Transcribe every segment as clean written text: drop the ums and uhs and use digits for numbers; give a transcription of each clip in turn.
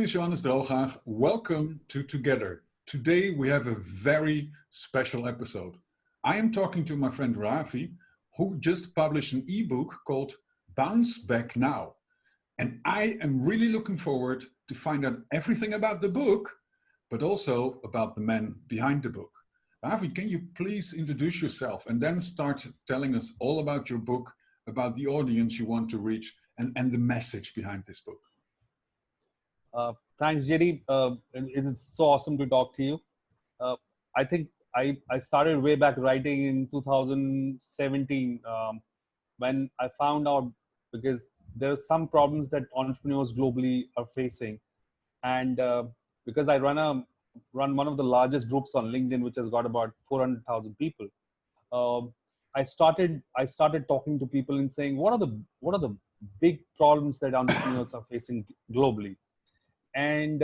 is Johannes Drooghaag. Welcome to Together. Today we have a very special episode. I am talking to my friend Ravi, who just published an ebook called Bounce Back Now. And I am really looking forward to find out everything about the book, but also about the man behind the book. Ravi, can you please introduce yourself and then start telling us all about your book, about the audience you want to reach, and the message behind this book? Thanks, JD. It's so awesome to talk to you. I think I started way back writing in 2017 when I found out, because there are some problems that entrepreneurs globally are facing. And because I run one of the largest groups on LinkedIn, which has got about 400,000 people, I started talking to people and saying, what are the big problems that entrepreneurs are facing globally? And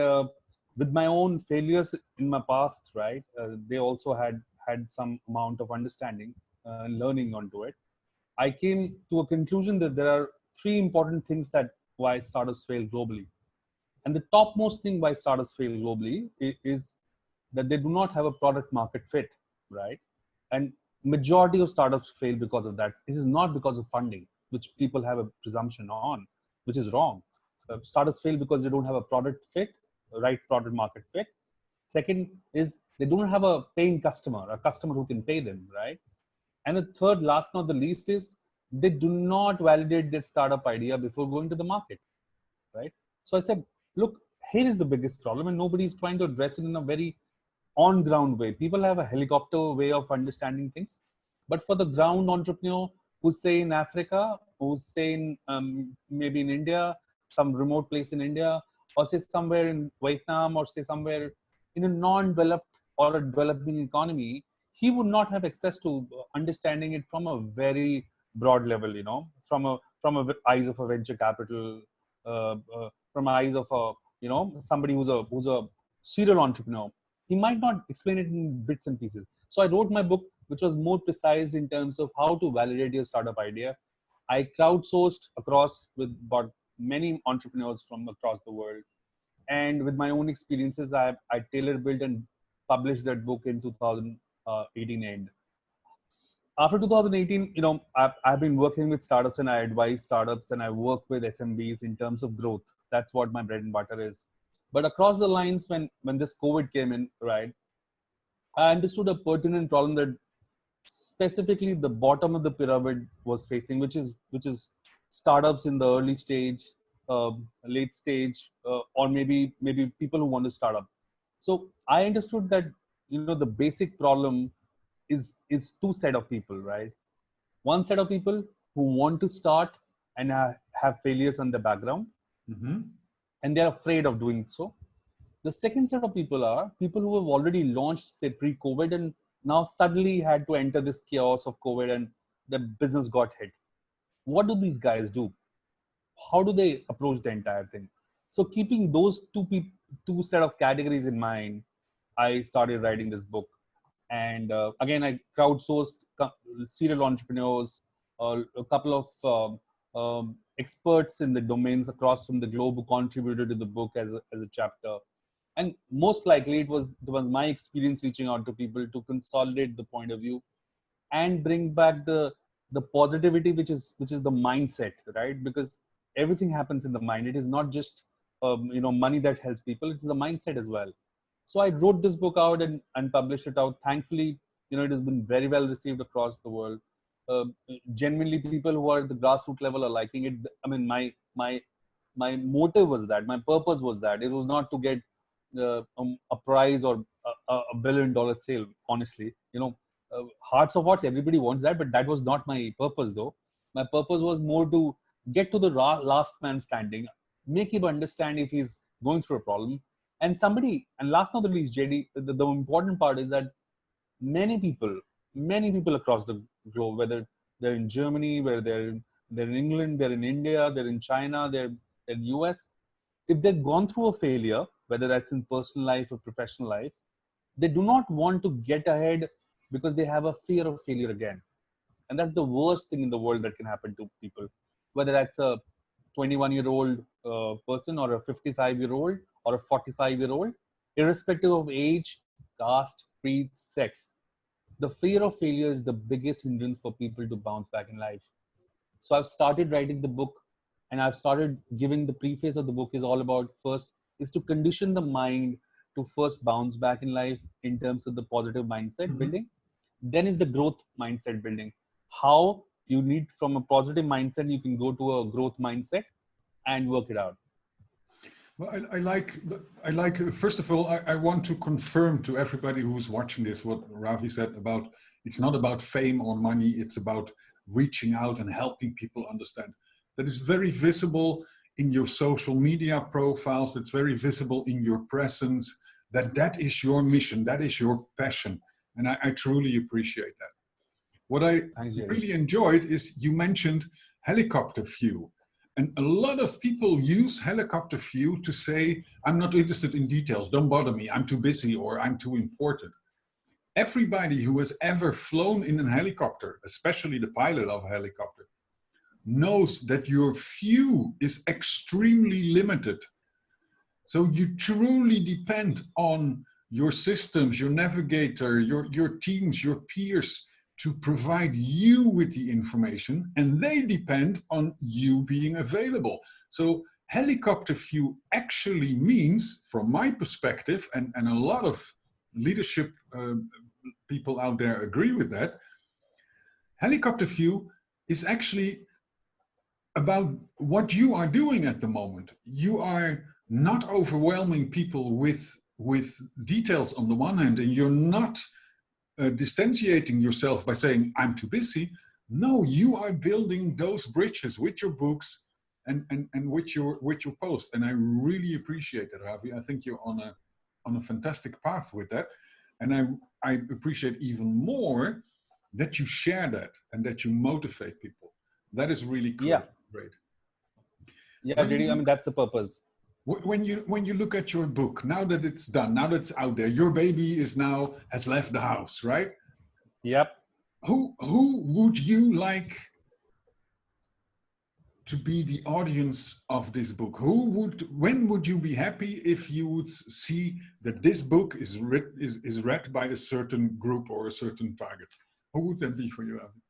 with my own failures in my past, right, they also had some amount of understanding and learning onto it. I came to a conclusion that there are three important things that why startups fail globally. And the topmost thing why startups fail globally is that they do not have a product market fit, right? And majority of startups fail because of that. This is not because of funding, which people have a presumption on, which is wrong. Startups fail because they don't have a product fit, right product market fit. Second is they don't have a paying customer, a customer who can pay them, right? And the third, last not the least, is they do not validate their startup idea before going to the market, right? So I said, look, here is the biggest problem, and nobody is trying to address it in a very on-ground way. People have a helicopter way of understanding things, but for the ground entrepreneur who's say in Africa, who's say in maybe in India, some remote place in India, or say somewhere in Vietnam, or say somewhere in a non-developed or a developing economy, he would not have access to understanding it from a very broad level, you know, from eyes of a venture capital, from eyes of a, you know, somebody who's a serial entrepreneur. He might not explain it in bits and pieces. So I wrote my book, which was more precise in terms of how to validate your startup idea. I crowdsourced across with about many entrepreneurs from across the world. And with my own experiences, I tailor-built and published that book in 2018 end. After 2018, you know, I've been working with startups and I advise startups and I work with SMBs in terms of growth. That's what my bread and butter is. But across the lines, when this COVID came in, right, I understood a pertinent problem that specifically the bottom of the pyramid was facing, which is startups in the early stage, late stage, or maybe people who want to start up. So I understood that, you know, the basic problem is two set of people, right? One set of people who want to start and have failures on the background, and they're afraid of doing so. The second set of people are people who have already launched, say, pre-COVID, and now suddenly had to enter this chaos of COVID and the business got hit. What do these guys do? How do they approach the entire thing? So keeping those two set of categories in mind, I started writing this book. And again, I crowdsourced serial entrepreneurs, a couple of experts in the domains across from the globe who contributed to the book as a chapter. And most likely it was my experience reaching out to people to consolidate the point of view and bring back the positivity, which is the mindset, right? Because everything happens in the mind. It is not just you know, money that helps people, it's the mindset as well. So I wrote this book out and published it out. Thankfully, you know, it has been very well received across the world. Genuinely, people who are at the grassroots level are liking it. I mean, my motive was that, my purpose was that. It was not to get a prize or a $1 billion sale, honestly. You know, hearts of hearts, everybody wants that, but that was not my purpose though. My purpose was more to get to the last man standing, make him understand if he's going through a problem. And last not the least, JD, the important part is that many people across the globe, whether they're in Germany, whether they're in England, they're in India, they're in China, they're in US, if they've gone through a failure, whether that's in personal life or professional life, they do not want to get ahead because they have a fear of failure again. And that's the worst thing in the world that can happen to people, whether that's a 21-year-old person or a 55-year-old or a 45-year-old, irrespective of age, caste, creed, sex. The fear of failure is the biggest hindrance for people to bounce back in life. So I've started writing the book, and I've started giving the preface of the book is all about first is to condition the mind to first bounce back in life in terms of the positive mindset Mm-hmm. building. Then is the growth mindset building. How you need from a positive mindset, you can go to a growth mindset and work it out. Well, first of all, I want to confirm to everybody who's watching this what Ravi said about it's not about fame or money, it's about reaching out and helping people understand. That is very visible in your social media profiles, it's very visible in your presence, that is your mission, that is your passion. And I truly appreciate that. What I Thanks, Jerry. really enjoyed is you mentioned helicopter view. And a lot of people use helicopter view to say, I'm not interested in details, don't bother me, I'm too busy or I'm too important. Everybody who has ever flown in a helicopter, especially the pilot of a helicopter, knows that your view is extremely limited. So you truly depend on your systems, your navigator, your teams, your peers, to provide you with the information, and they depend on you being available. So helicopter view actually means, from my perspective, and a lot of leadership people out there agree with that, helicopter view is actually about what you are doing at the moment. You are not overwhelming people with details on the one hand, and you're not distanciating yourself by saying, I'm too busy. No, you are building those bridges with your books and with your post. And I really appreciate that, Ravi. I think you're on a fantastic path with that. And I appreciate even more that you share that and that you motivate people. That is really great. Yeah. Great. Yeah, JD, I mean, that's the purpose. When you look at your book, now that it's done, now that it's out there, your baby has left the house, right? Yep. Who would you like to be the audience of this book? When would you be happy if you would see that this book is read by a certain group or a certain target? Who would that be for you, Abby?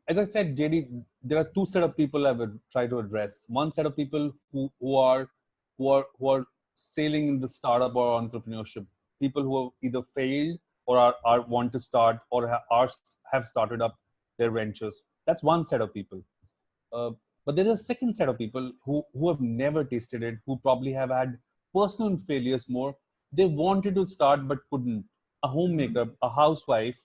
As I said, JD, there are two set of people I would try to address. One set of people who are sailing in the startup or entrepreneurship. People who have either failed or are want to start or have started up their ventures. That's one set of people. But there's a second set of people who have never tasted it, who probably have had personal failures more. They wanted to start but couldn't. A homemaker, a housewife,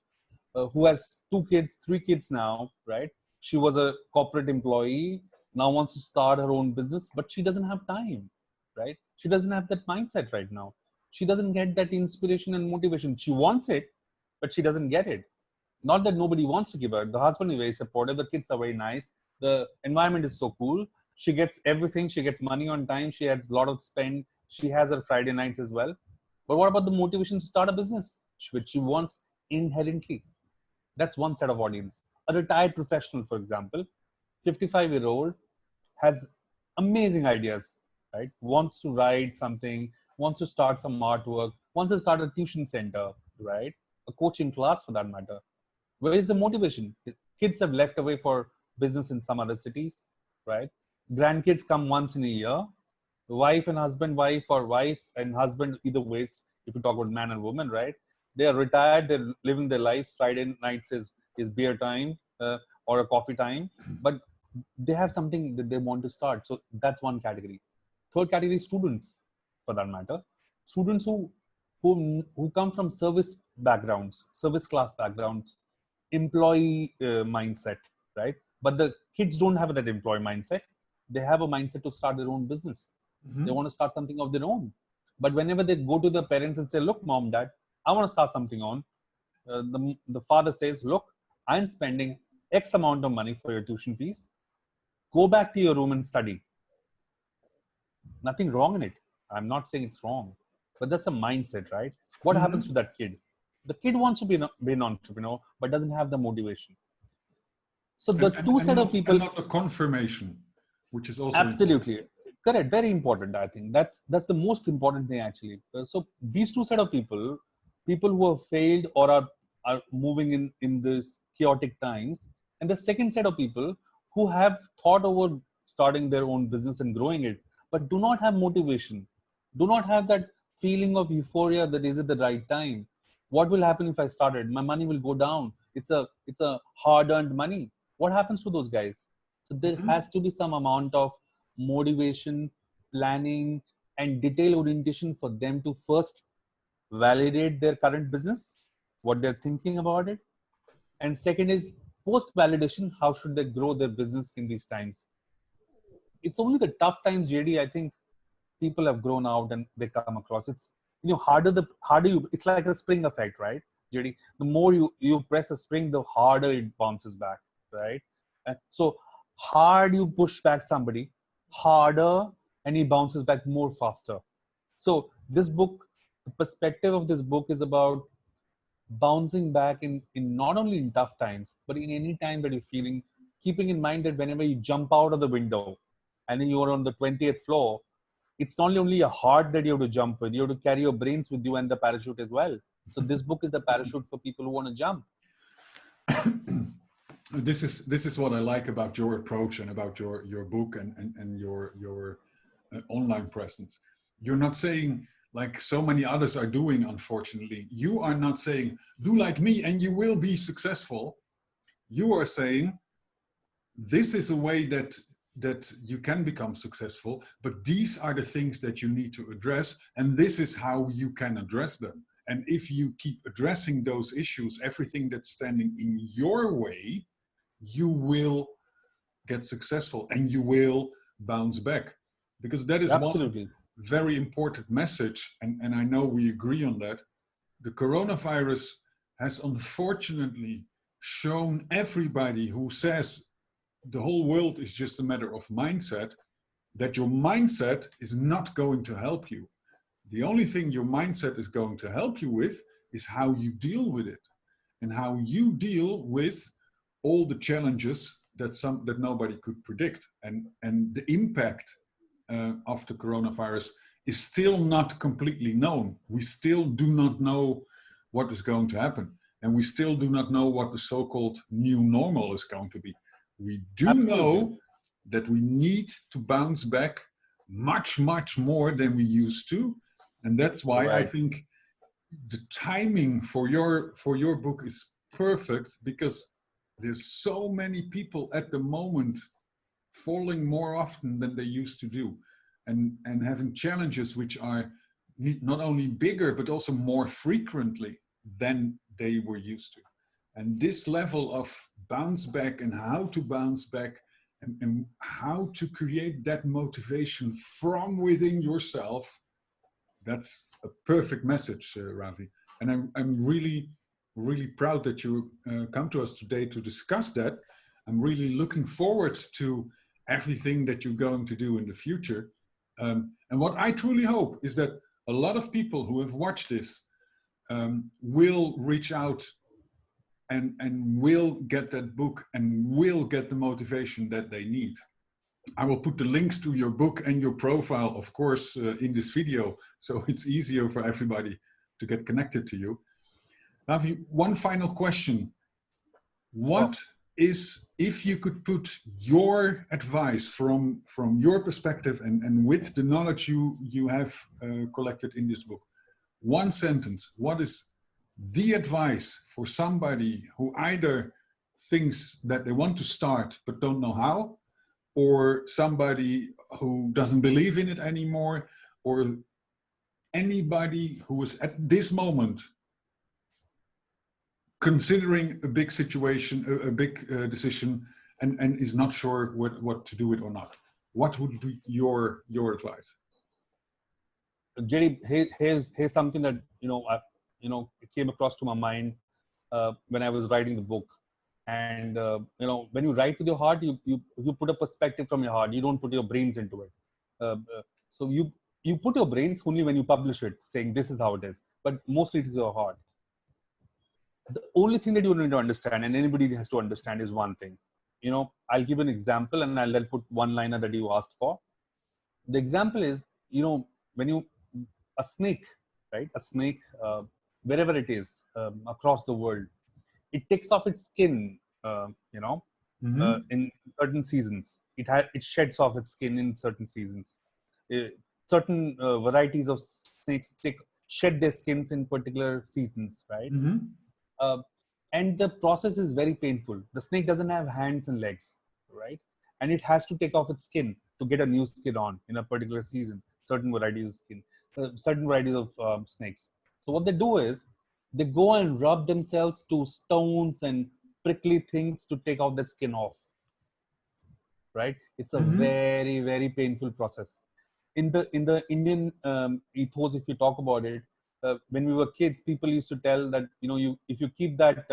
who has 2 kids, 3 kids now, right? She was a corporate employee, now wants to start her own business, but she doesn't have time, right? She doesn't have that mindset right now. She doesn't get that inspiration and motivation. She wants it, but she doesn't get it. Not that nobody wants to give her. The husband is very supportive. The kids are very nice. The environment is so cool. She gets everything. She gets money on time. She has a lot of spend. She has her Friday nights as well. But what about the motivation to start a business, which she wants inherently? That's one set of audience. A retired professional, for example, 55-year-old, has amazing ideas, right? Wants to write something, wants to start some artwork, wants to start a tuition center, right? A coaching class for that matter. Where is the motivation? Kids have left away for business in some other cities, right? Grandkids come once in a year. Wife and husband, wife or wife and husband, either ways, if you talk about man and woman, right? They are retired, they're living their lives. Friday nights is beer time or a coffee time, but they have something that they want to start. So that's one category. Third category, students, for that matter. Students who come from service backgrounds, service class backgrounds, employee mindset, right? But the kids don't have that employee mindset. They have a mindset to start their own business. Mm-hmm. They want to start something of their own. But whenever they go to their parents and say, look, mom, dad, I want to start something on, the father says, look, I'm spending X amount of money for your tuition fees. Go back to your room and study. Nothing wrong in it. I'm not saying it's wrong, but that's a mindset, right? What Mm-hmm. happens to that kid? The kid wants to be an entrepreneur, but doesn't have the motivation. So the two set of people. And not a confirmation, which is also absolutely important. Correct. Very important. I think that's the most important thing actually. So these two set of people, people who have failed or are moving in this chaotic times, and the second set of people who have thought over starting their own business and growing it, but do not have motivation, do not have that feeling of euphoria that is it the right time. What will happen if I started? My money will go down. It's a hard-earned money. What happens to those guys? So there Mhm. has to be some amount of motivation, planning, and detail orientation for them to first validate their current business, what they're thinking about it. And second is post validation, how should they grow their business in these times? It's only the tough times, JD, I think people have grown out and they come across. It's, harder you, it's like a spring effect, right, JD? The more you press a spring, the harder it bounces back, right? So hard you push back somebody, harder, and he bounces back more faster. So this book, the perspective of this book is about bouncing back in not only in tough times, but in any time that you're feeling, keeping in mind that whenever you jump out of the window and then you are on the 20th floor, it's not only your heart that you have to jump with, you have to carry your brains with you and the parachute as well. So this book is the parachute for people who want to jump. This is what I like about your approach and about your book and your online presence. You're not saying, like so many others are doing, unfortunately, you are not saying, do like me and you will be successful. You are saying, this is a way that you can become successful, but these are the things that you need to address, and this is how you can address them. And if you keep addressing those issues, everything that's standing in your way, you will get successful and you will bounce back. Because that is one Absolutely. very important message, and I know we agree on that. The coronavirus has unfortunately shown everybody who says the whole world is just a matter of mindset, that your mindset is not going to help you. The only thing your mindset is going to help you with is how you deal with it, and how you deal with all the challenges that nobody could predict. And the impact of the coronavirus is still not completely known. We still do not know what is going to happen, and we still do not know what the so-called new normal is going to be. We do Absolutely. know that we need to bounce back much more than we used to, and that's why I Right. think the timing for your book is perfect, because there's so many people at the moment falling more often than they used to do, and having challenges which are not only bigger but also more frequently than they were used to. And this level of bounce back and how to bounce back, and how to create that motivation from within yourself, that's a perfect message, Ravi. And I'm really proud that you come to us today to discuss that. I'm really looking forward to everything that you're going to do in the future. And what I truly hope is that a lot of people who have watched this will reach out and will get that book and will get the motivation that they need. I will put the links to your book and your profile, of course, in this video, so it's easier for everybody to get connected to you. Ravi, one final question. Sure. What is, if you could put your advice from your perspective and with the knowledge you have collected in this book, one sentence, what is the advice for somebody who either thinks that they want to start but don't know how, or somebody who doesn't believe in it anymore, or anybody who is at this moment considering a big situation, a big decision, and is not sure what to do with or not? What would be your advice? JD, here's something that it came across to my mind when I was writing the book. And when you write with your heart, you put a perspective from your heart. You don't put your brains into it. So you put your brains only when you publish it, saying this is how it is. But mostly it is your heart. The only thing that you need to understand, and anybody has to understand, is one thing. I'll give an example, and I'll then put one liner that you asked for. The example is, when a snake, right? A snake, wherever it is, across the world, it takes off its skin, in certain seasons. It sheds off its skin in certain seasons. Certain varieties of snakes shed their skins in particular seasons, right? Uh, and the process is very painful. The snake doesn't have hands and legs, right? And it has to take off its skin to get a new skin on in a particular season. Certain varieties of skin, certain varieties of snakes. So what they do is they go and rub themselves to stones and prickly things to take out that skin off, right? It's a very, very painful process. In the Indian ethos, if you talk about it, when we were kids, people used to tell that if you keep that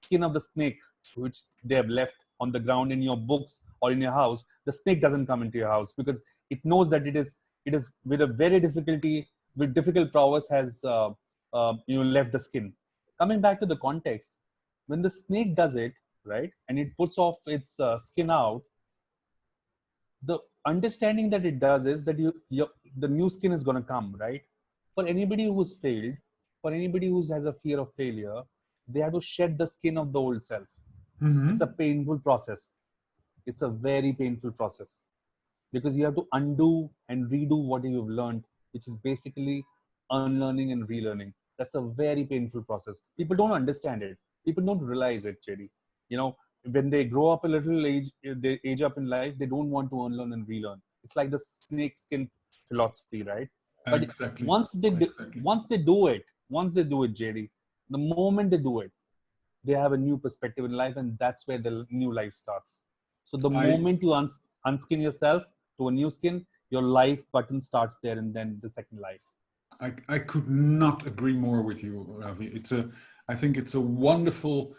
skin of the snake, which they have left on the ground in your books or in your house, the snake doesn't come into your house because it knows that it is with a very difficult prowess has left the skin. Coming back to the context, when the snake does it, right, and it puts off its skin out, the understanding that it does is that the new skin is going to come, right? For anybody who's failed, for anybody who has a fear of failure, they have to shed the skin of the old self. It's a painful process. It's a very painful process because you have to undo and redo what you've learned, which is basically unlearning and relearning. That's a very painful process. People don't understand it. People don't realize it, JD. When they grow up a little age, they age up in life, they don't want to unlearn and relearn. It's like the snake skin philosophy, right? But Exactly. once they do it, JD, the moment they do it, they have a new perspective in life, and that's where the new life starts. So the moment you unskin yourself to a new skin, your life button starts there, and then the second life. I could not agree more with you, Ravi. I think it's a wonderful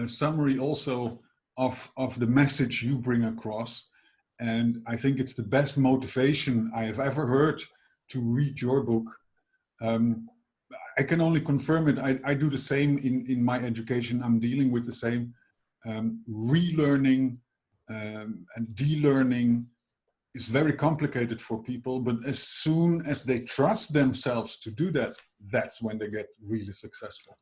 summary also of the message you bring across. And I think it's the best motivation I have ever heard to read your book. I can only confirm it. I do the same in my education. I'm dealing with the same relearning and de-learning is very complicated for people, but as soon as they trust themselves to do that, that's when they get really successful.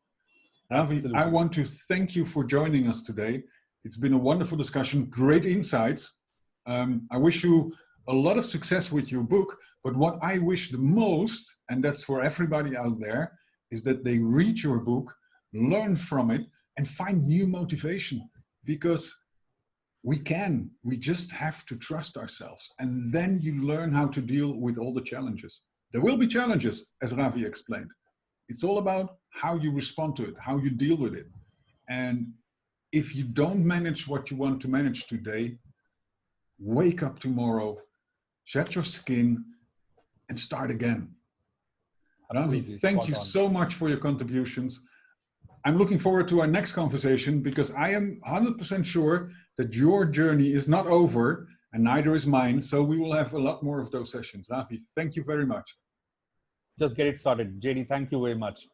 Ravi, I want to thank you for joining us today. It's been a wonderful discussion, great insights. I wish you a lot of success with your book, but what I wish the most, and that's for everybody out there, is that they read your book, learn from it, and find new motivation, because we just have to trust ourselves. And then you learn how to deal with all the challenges. There will be challenges, as Ravi explained. It's all about how you respond to it, how you deal with it. And if you don't manage what you want to manage today, wake up tomorrow, shed your skin, and start again. Ravi, thank you so much for your contributions. I'm looking forward to our next conversation because I am 100% sure that your journey is not over and neither is mine. So we will have a lot more of those sessions. Ravi, thank you very much. Just get it started. JD, thank you very much.